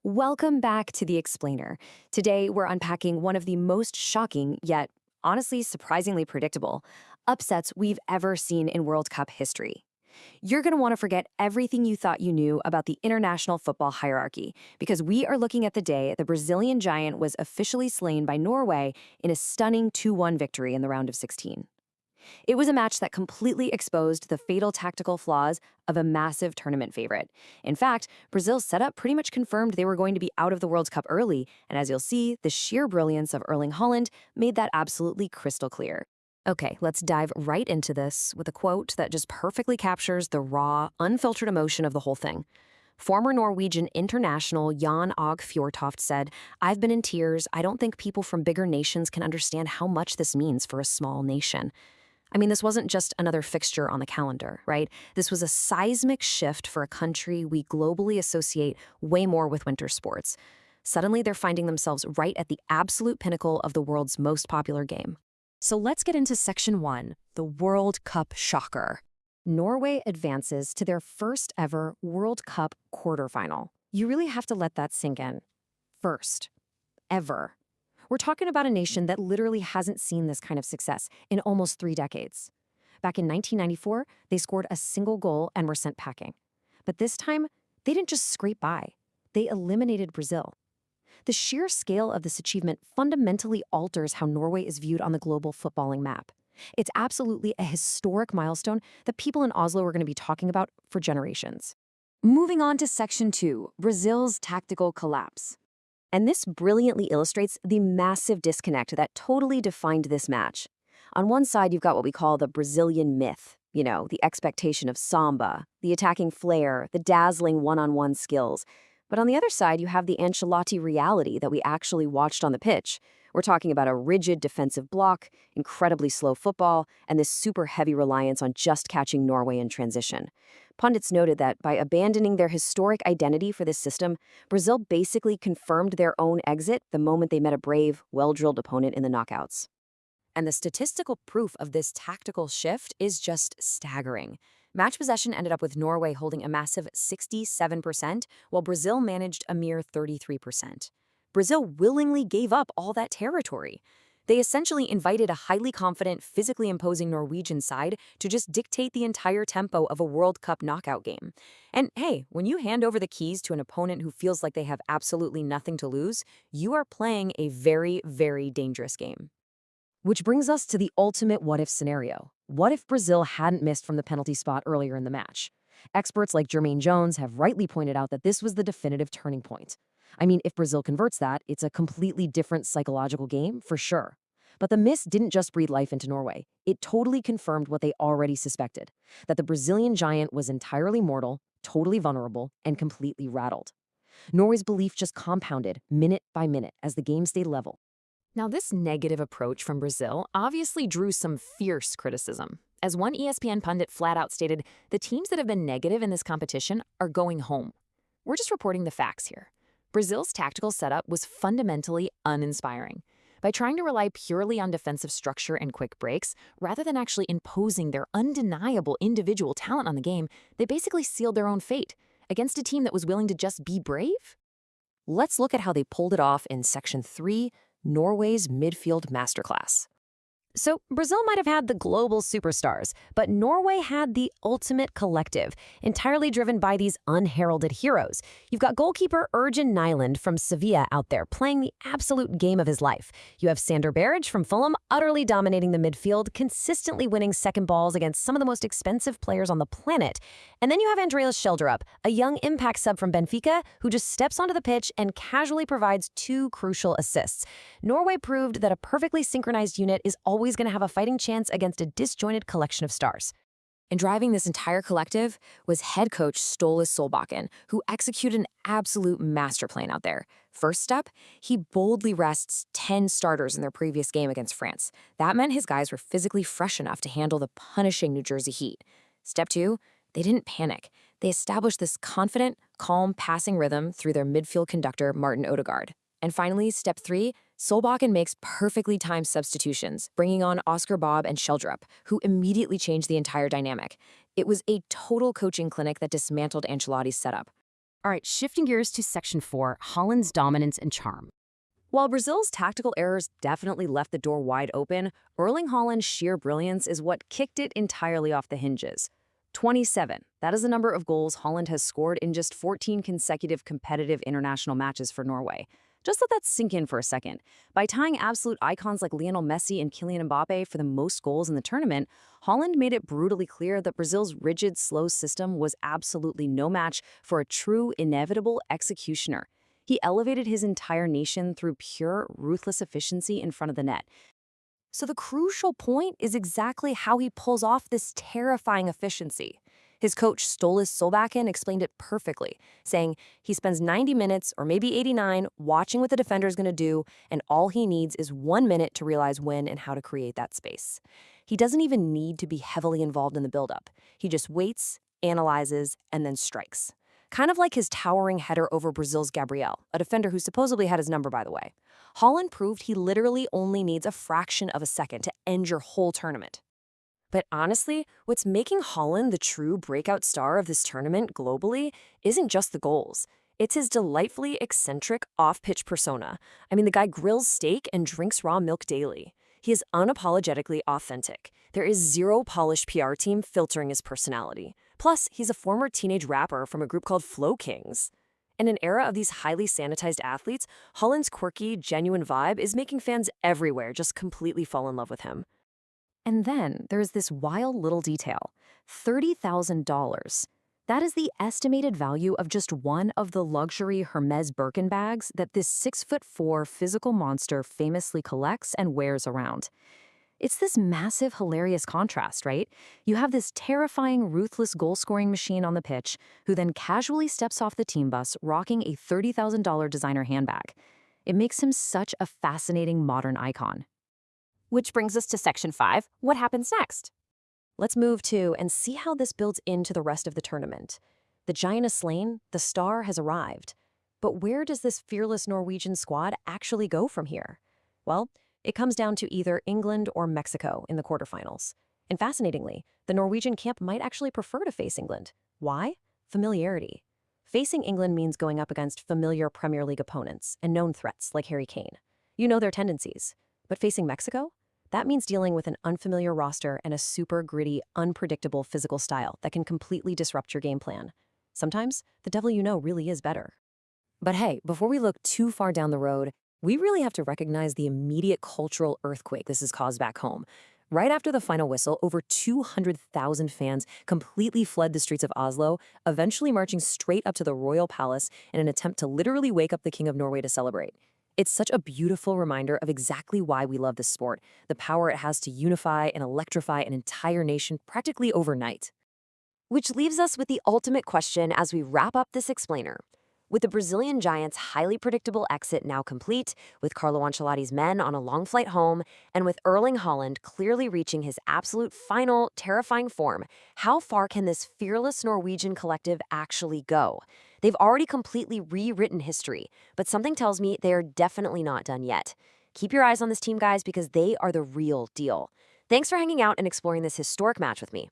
Welcome back to The Explainer. Today, we're unpacking one of the most shocking, yet honestly surprisingly predictable, upsets we've ever seen in World Cup history. You're going to want to forget everything you thought you knew about the international football hierarchy, because we are looking at the day the Brazilian giant was officially slain by Norway in a stunning 2-1 victory in the round of 16. It was a match that completely exposed the fatal tactical flaws of a massive tournament favorite. In fact, Brazil's setup pretty much confirmed they were going to be out of the World Cup early, and as you'll see, the sheer brilliance of Erling Haaland made that absolutely crystal clear. Okay, let's dive right into this with a quote that just perfectly captures the raw, unfiltered emotion of the whole thing. Former Norwegian international Jan Og Fjørtoft said, "I've been in tears. I don't think people from bigger nations can understand how much this means for a small nation." I mean, this wasn't just another fixture on the calendar, right? This was a seismic shift for a country we globally associate way more with winter sports. Suddenly, they're finding themselves right at the absolute pinnacle of the world's most popular game. So let's get into Section 1, the World Cup shocker. Norway advances to their first ever World Cup quarterfinal. You really have to let that sink in. First. Ever. We're talking about a nation that literally hasn't seen this kind of success in almost 3 decades. Back in 1994, they scored a single goal and were sent packing. But this time, they didn't just scrape by. They eliminated Brazil. The sheer scale of this achievement fundamentally alters how Norway is viewed on the global footballing map. It's absolutely a historic milestone that people in Oslo are going to be talking about for generations. Moving on to Section 2, Brazil's tactical collapse. And this brilliantly illustrates the massive disconnect that totally defined this match. On one side, you've got what we call the Brazilian myth, the expectation of Samba, the attacking Flair, the dazzling one-on-one skills. But on the other side, you have the Ancelotti reality that we actually watched on the pitch. We're talking about a rigid defensive block, incredibly slow football, and this super heavy reliance on just catching Norway in transition. Pundits noted that by abandoning their historic identity for this system, Brazil basically confirmed their own exit the moment they met a brave, well-drilled opponent in the knockouts. And the statistical proof of this tactical shift is just staggering. Match possession ended up with Norway holding a massive 67%, while Brazil managed a mere 33%. Brazil willingly gave up all that territory. They essentially invited a highly confident, physically imposing Norwegian side to just dictate the entire tempo of a World Cup knockout game. And hey, when you hand over the keys to an opponent who feels like they have absolutely nothing to lose, you are playing a very, very dangerous game. Which brings us to the ultimate what-if scenario. What if Brazil hadn't missed from the penalty spot earlier in the match? Experts like Jermaine Jones have rightly pointed out that this was the definitive turning point. I mean, if Brazil converts that, it's a completely different psychological game, for sure. But the miss didn't just breathe life into Norway. It totally confirmed what they already suspected, that the Brazilian giant was entirely mortal, totally vulnerable, and completely rattled. Norway's belief just compounded minute by minute as the game stayed level. Now, this negative approach from Brazil obviously drew some fierce criticism. As one ESPN pundit flat out stated, the teams that have been negative in this competition are going home. We're just reporting the facts here. Brazil's tactical setup was fundamentally uninspiring. By trying to rely purely on defensive structure and quick breaks, rather than actually imposing their undeniable individual talent on the game, they basically sealed their own fate against a team that was willing to just be brave. Let's look at how they pulled it off in Section 3, Norway's Midfield Masterclass. So, Brazil might have had the global superstars, but Norway had the ultimate collective, entirely driven by these unheralded heroes. You've got goalkeeper Erling Haaland from Sevilla out there playing the absolute game of his life. You have Sander Berge from Fulham utterly dominating the midfield, consistently winning second balls against some of the most expensive players on the planet. And then you have Andreas Schjelderup, a young impact sub from Benfica, who just steps onto the pitch and casually provides 2 crucial assists. Norway proved that a perfectly synchronized unit is always going to have a fighting chance against a disjointed collection of stars. And driving this entire collective was head coach Ståle Solbakken, who executed an absolute masterplan out there. First step, he boldly rests 10 starters in their previous game against France. That meant his guys were physically fresh enough to handle the punishing New Jersey Heat. Step 2, they didn't panic. They established this confident, calm passing rhythm through their midfield conductor, Martin Odegaard. And finally, step 3, Solbakken makes perfectly timed substitutions, bringing on Oscar Bob and Schjelderup, who immediately changed the entire dynamic. It was a total coaching clinic that dismantled Ancelotti's setup. All right, shifting gears to Section 4, Haaland's dominance and charm. While Brazil's tactical errors definitely left the door wide open, Erling Haaland's sheer brilliance is what kicked it entirely off the hinges. 27. That is the number of goals Haaland has scored in just 14 consecutive competitive international matches for Norway. Just let that sink in for a second. By tying absolute icons like Lionel Messi and Kylian Mbappe for the most goals in the tournament, Haaland made it brutally clear that Brazil's rigid, slow system was absolutely no match for a true, inevitable executioner. He elevated his entire nation through pure, ruthless efficiency in front of the net. So the crucial point is exactly how he pulls off this terrifying efficiency. His coach, Ståle Solbakken, explained it perfectly, saying he spends 90 minutes or maybe 89 watching what the defender is going to do, and all he needs is 1 minute to realize when and how to create that space. He doesn't even need to be heavily involved in the buildup. He just waits, analyzes, and then strikes. Kind of like his towering header over Brazil's Gabriel, a defender who supposedly had his number, by the way. Haaland proved he literally only needs a fraction of a second to end your whole tournament. But honestly, what's making Haaland the true breakout star of this tournament globally isn't just the goals. It's his delightfully eccentric off-pitch persona. I mean, the guy grills steak and drinks raw milk daily. He is unapologetically authentic. There is zero polished PR team filtering his personality. Plus, he's a former teenage rapper from a group called Flow Kings. In an era of these highly sanitized athletes, Haaland's quirky, genuine vibe is making fans everywhere just completely fall in love with him. And then there's this wild little detail, $30,000. That is the estimated value of just one of the luxury Hermes Birkin bags that this 6'4" physical monster famously collects and wears around. It's this massive, hilarious contrast, right? You have this terrifying, ruthless goal-scoring machine on the pitch who then casually steps off the team bus rocking a $30,000 designer handbag. It makes him such a fascinating modern icon. Which brings us to Section 5, what happens next? Let's move to and see how this builds into the rest of the tournament. The giant is slain, the star has arrived. But where does this fearless Norwegian squad actually go from here? Well, it comes down to either England or Mexico in the quarterfinals. And fascinatingly, the Norwegian camp might actually prefer to face England. Why? Familiarity. Facing England means going up against familiar Premier League opponents and known threats like Harry Kane. You know their tendencies. But facing Mexico? That means dealing with an unfamiliar roster and a super gritty, unpredictable physical style that can completely disrupt your game plan. Sometimes, the devil you know really is better. But hey, before we look too far down the road, we really have to recognize the immediate cultural earthquake this has caused back home. Right after the final whistle, over 200,000 fans completely fled the streets of Oslo, eventually marching straight up to the royal palace in an attempt to literally wake up the King of Norway to celebrate. It's such a beautiful reminder of exactly why we love this sport, the power it has to unify and electrify an entire nation practically overnight. Which leaves us with the ultimate question as we wrap up this explainer. With the Brazilian Giants' highly predictable exit now complete, with Carlo Ancelotti's men on a long flight home, and with Erling Haaland clearly reaching his absolute final, terrifying form, how far can this fearless Norwegian collective actually go? They've already completely rewritten history, but something tells me they are definitely not done yet. Keep your eyes on this team, guys, because they are the real deal. Thanks for hanging out and exploring this historic match with me.